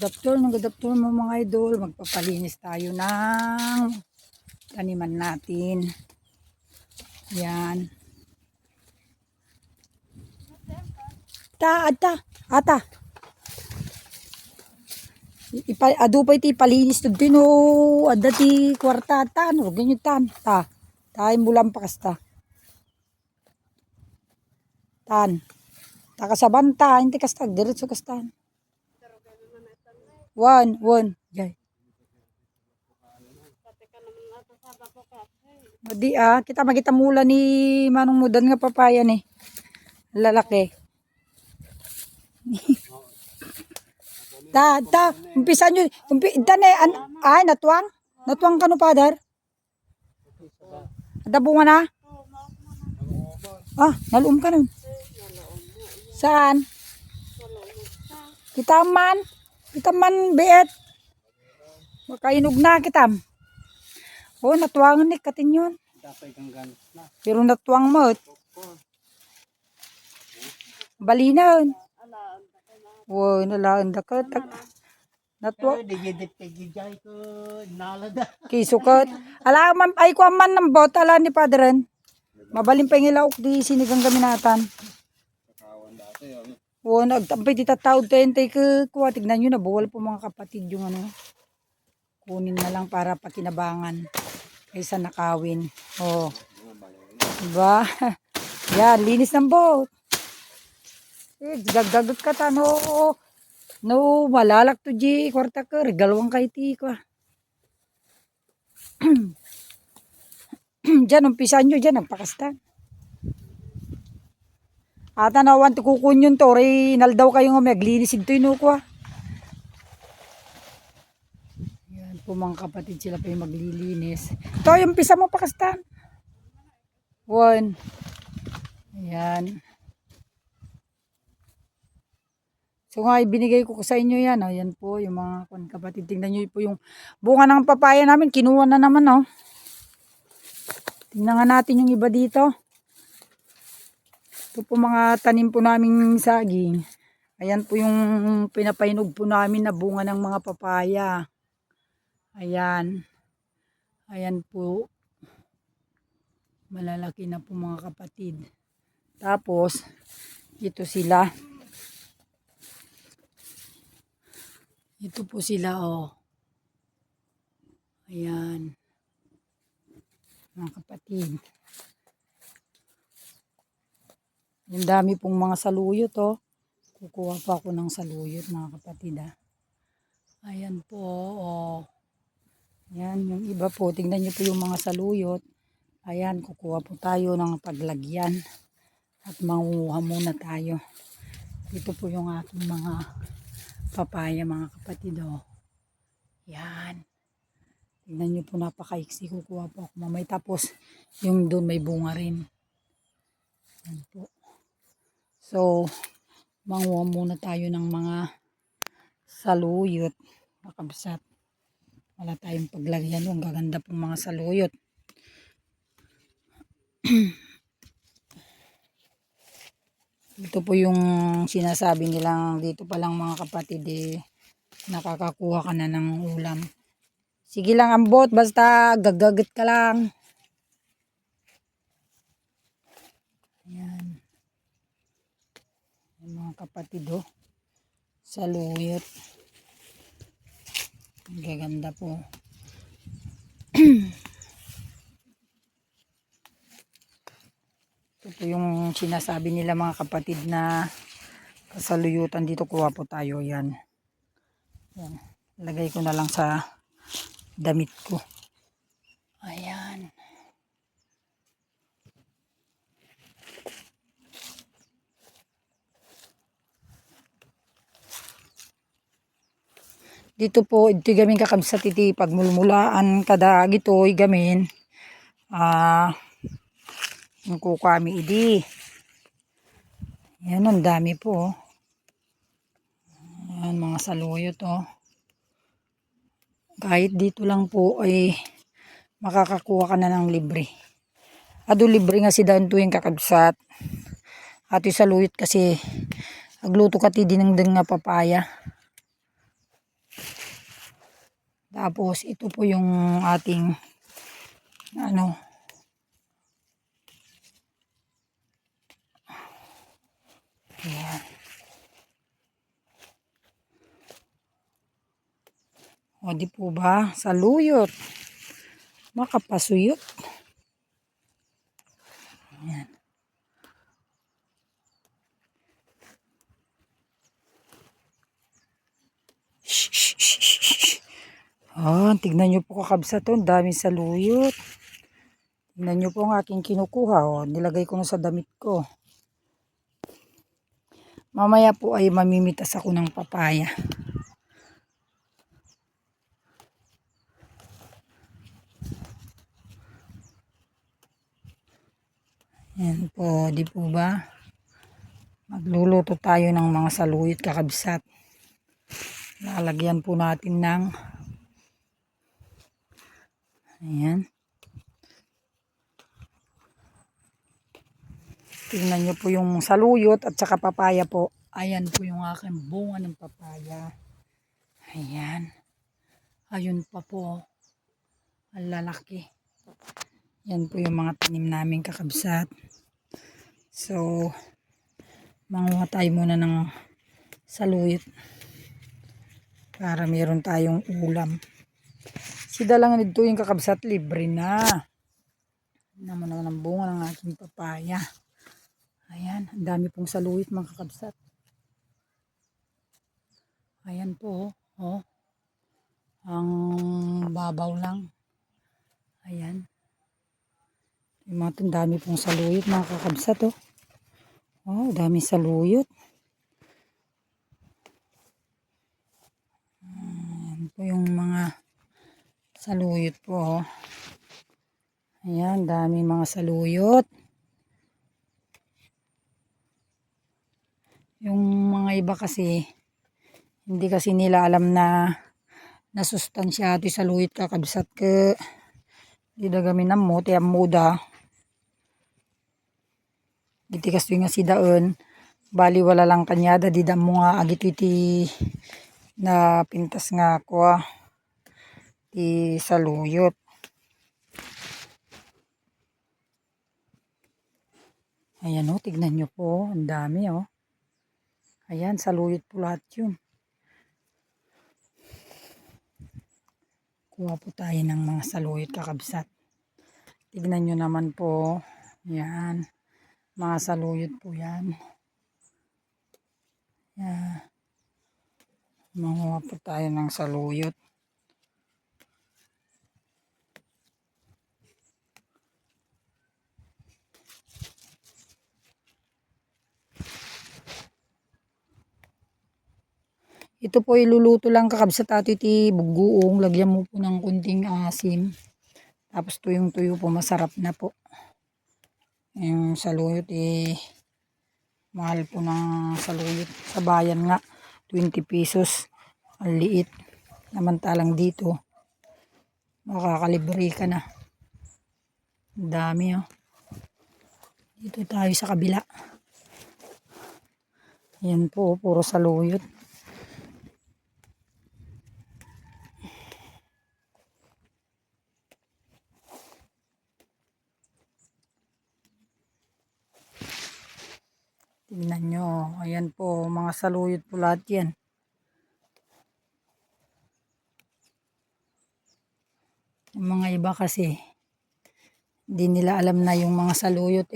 Good afternoon mo mga idol. Magpapalinis tayo ng taniman natin. Yan. Ata. Adupay ti palinis to din o. Ada ti kwarta ta. Ano, ganyan tan. Tayo bulang pakasta. Tan. Takasabanta. Hindi kastag. Diretso kastan. One. Jay. Madi kita magita mula ni Manong Mudan nga papaya ni. Lalaki. Umpisa nyo. Natuang? Natuang ka no, Father? Ada bunga na? Nalum ka nun. Saan? Kita man, beet. Makainog na kitam. Natuangan ni katin yun. Pero natuang mo. Balinan. Nalaan da ka. Natuang. Kisukot. Ay ko man ng bot. Ala ni Padren. Mabaling pengilaok di sinigang gaminatan. Nagtampay di tatawad tayo kuha. Tignan nyo na buwal po mga kapatid yung ano. Kunin na lang para pakinabangan. Kaysa nakawin. Diba? Yan, linis ng boat. Gagagot ka ta. No, malalak to di. Kwarta ka. Regalawang kay ti ko. Diyan, umpisan nyo dyan. Nagpakastan. Ata nawan to kukunyon to. Rinal daw kayo nga maglinis ito yun ko. Yan po mga kapatid, sila pa yung maglilinis. Ito yung pisa mo pakastan. One. Ayan. So nga ibinigay ko sa inyo yan. Ayan po yung mga kapatid. Tingnan nyo po yung bunga ng papaya namin. Kinuha na naman. Tingnan nga natin yung iba dito. Ito po mga tanim po naming saging. Ayan po yung pinapainog po namin na bunga ng mga papaya. Ayan. Ayan po. Malalaki na po mga kapatid. Tapos, ito sila. Ito po sila Ayan. Mga kapatid. Yung dami pong mga saluyot Kukuha pa ako ng saluyot mga kapatid Ayan po Ayan yung iba po. Tingnan nyo po yung mga saluyot. Ayan, kukuha po tayo ng paglagyan. At manguha muna tayo. Ito po yung aking mga papaya mga kapatid Yan. Tingnan nyo po napakaiksi. Kukuha po ako mamay. Tapos yung doon may bunga rin. Yan po. So, manguha muna tayo ng mga saluyot. Makabsat. Wala tayong paglagyan. Ang gaganda pong mga saluyot. Ito po yung sinasabi nilang dito pa lang mga kapatid nakakakuha ka na ng ulam. Sige lang ambot. Basta gagagat ka lang. Ayan. Mga kapatid saluyot. Ang gaganda po. Ito po yung sinasabi nila mga kapatid na kasaluyutan dito. Kuha po tayo yan. Lagay ko na lang sa damit ko. Ayan. Dito po, ito gamin kakabsat iti pagmulmulaan kada gito gamin. Yung kukami idi. Yan, ang dami po. Yan, mga saluyot Kahit dito lang po ay makakakuha ka na ng libre. Libre nga si daan tuwing kakabsat. At yung saluyot kasi agluto ka ti dinengdeng nga papaya. Tapos ito po yung ating ano, ayan. O di po ba? Saluyot. Makapasuyot. Ayan. Tignan nyo po kakabsat to. Ang daming saluyot. Tignan nyo po ang aking kinukuha. Nilagay ko na sa damit ko. Mamaya po ay mamimitas ako ng papaya. Yan po, di po ba? Magluluto tayo ng mga saluyot kakabsat. Lalagyan po natin ng ayan. Tingnan nyo po yung saluyot at saka papaya po. Ayan po yung aking bunga ng papaya. Ayan. Ayun pa po. Ang lalaki. Yan po yung mga tanim namin kakabsat. So, manguha tayo muna ng saluyot. Para meron tayong ulam. Sida lang nito yung kakabsat, libre na. Naman naman ang bunga ng aking papaya. Ayan, ang dami pong saluyot mga kakabsat. Ayan po, oh. Ang babaw lang. Ayan. Yung mga dami pong saluyot mga kakabsat, oh. Oh, dami saluyot. Ayan po yung mga saluyot po, oh. Ayan, dami mga saluyot. Yung mga iba kasi, hindi kasi nila alam na nasustansya ito sa saluyot kakabsat ke. Di dagamin na mo, tiyan muda. Iti kasto nga si daon. Bali wala lang kanyada, di damo nga agit iti na pintas nga kwa. Ti saluyot. Ayan o, tignan nyo po. Ang dami o. Ayan, saluyot po lahat yun. Kuha po tayo ng mga saluyot kakabsat. Tignan nyo naman po. Ayan. Mga saluyot po yan. Ayan. Manguha po tayo ng saluyot. Ito po iluluto lang kakabsat ato iti bugoong. Lagyan mo po ng kunting asim. Tapos tuyong-tuyo po, masarap na po. Yung saluyot mahal po ng saluyot. Sa bayan nga, 20 pesos. Ang liit. Namantalang dito, makakalibre ka na. Ang dami oh. Dito tayo sa kabila. Yan po, puro saluyot. Tingnan nyo. Ayan po, mga saluyot po lahat yan. Yung mga iba kasi, hindi nila alam na yung mga saluyot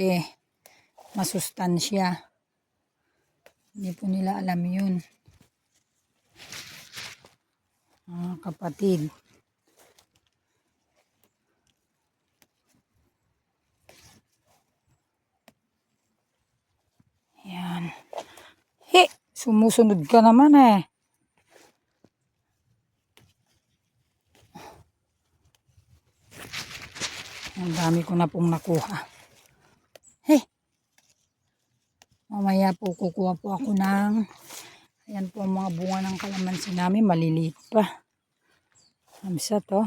masustansya. Hindi po nila alam yun. Kapatid. Yan. Sumusunod ka naman eh. Ang dami ko na pong nakuha. Mamaya po kukuha po ako ng ayan po ang mga bunga ng kalamansi namin. Maliliit pa. Amsa to.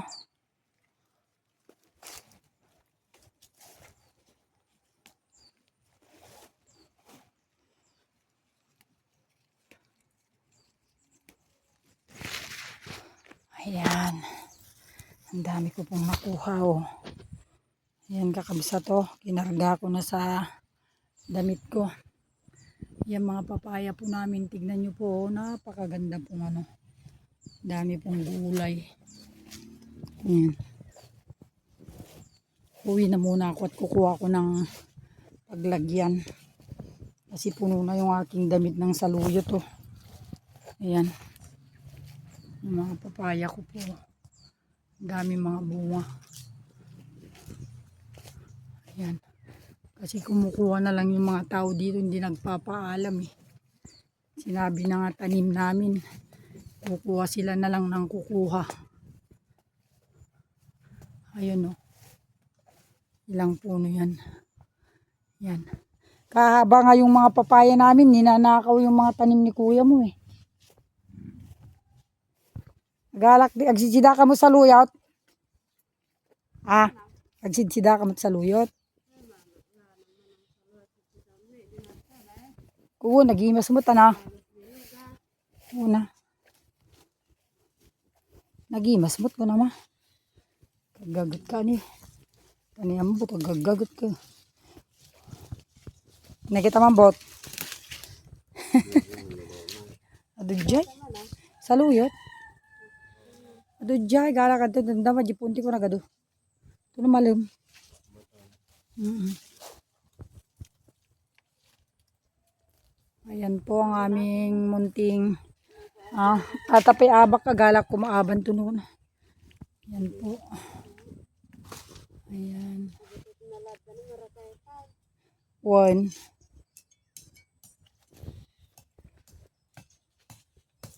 Ayan. Ang dami ko pong nakuha oh. Ayan kakabisa to. Kinarga ko na sa damit ko. Yan mga papaya po namin. Tignan nyo po oh. Napakaganda pong ano. Dami pong gulay. Ayan. Uwi na muna ako at kukuha ko ng paglagyan. Kasi puno na yung aking damit ng saluyot oh. Ayan. Yung mga papaya ko po. Dami mga bunga. Ayan. Kasi kumukuha na lang yung mga tao dito, hindi nagpapaalam eh. Sinabi na nga tanim namin, kukuha sila na lang ng kukuha. Ayun o. Ilang puno yan. Yan. Kahaba nga yung mga papaya namin, ninanakaw yung mga tanim ni kuya mo eh. Galak di, agsidsida ka mo sa luyot. Ah, agsidsida ka mo sa luyot. Oo, nagimas mo na. Una. Nagimas mo ko na ma. Kagagot ka ni. Kaniyam mo, kagagot ka. Nakita man bot. Adudjay. Saluyot. Adudjay, gara ka ito. Dama, jipunti ko na gado. Ito na malam. Ayan po ang aming munting tatapi abak kagalak kumaaban to noon. Ayan po. Ayan. 1